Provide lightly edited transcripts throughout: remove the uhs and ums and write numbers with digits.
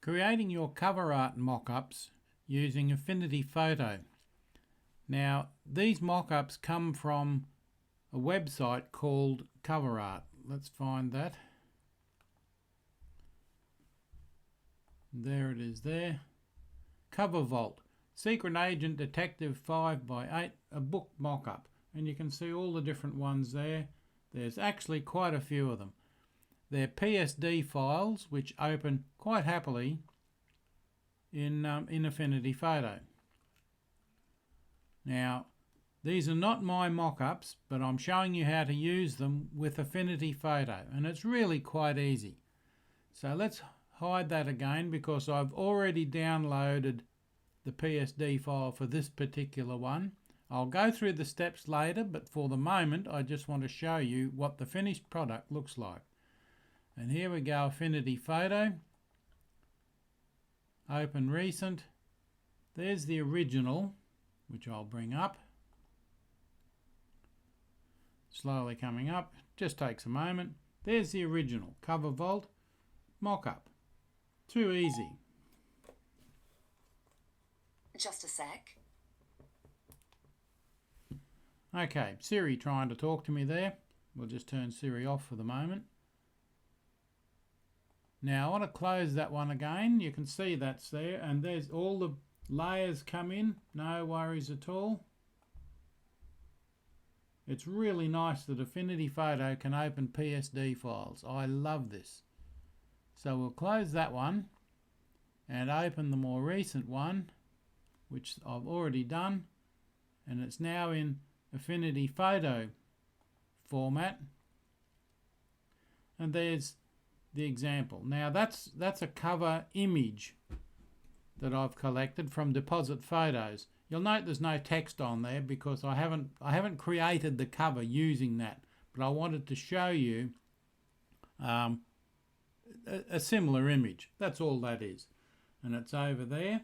creating your cover art mock-ups using Affinity Photo. Now, these mock-ups come from a website called Covervault. Let's find that. There it is there. Covervault. Secret Agent Detective 5x8, a book mock-up. And you can see all the different ones there. There's actually quite a few of them. They're PSD files which open quite happily in Affinity Photo. Now, these are not my mock-ups, but I'm showing you how to use them with Affinity Photo, and it's really quite easy. So let's hide that again because I've already downloaded the PSD file for this particular one. I'll go through the steps later, but for the moment I just want to show you what the finished product looks like. And here we go, Affinity Photo. Open Recent. There's the original, which I'll bring up. Slowly coming up, just takes a moment. There's the original, Covervault, mock-up. Too easy. Just a sec. Okay, Siri trying to talk to me there. We'll just turn Siri off for the moment. Now I want to close that one again. You can see that's there, and there's all the layers come in. No worries at all. It's really nice that Affinity Photo can open PSD files. I love this. So we'll close that one and open the more recent one, which I've already done, and it's now in Affinity Photo format. And there's the example. Now that's a cover image that I've collected from Deposit Photos. You'll note there's no text on there because I haven't created the cover using that, but I wanted to show you a similar image. That's all that is, and it's over there.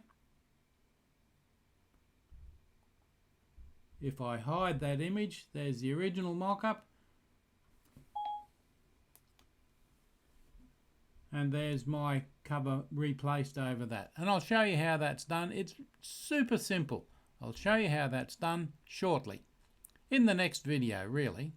If I hide that image, there's the original mock-up, and there's my cover replaced over that. And I'll show you how that's done. It's super simple. I'll show you how that's done shortly, in the next video really.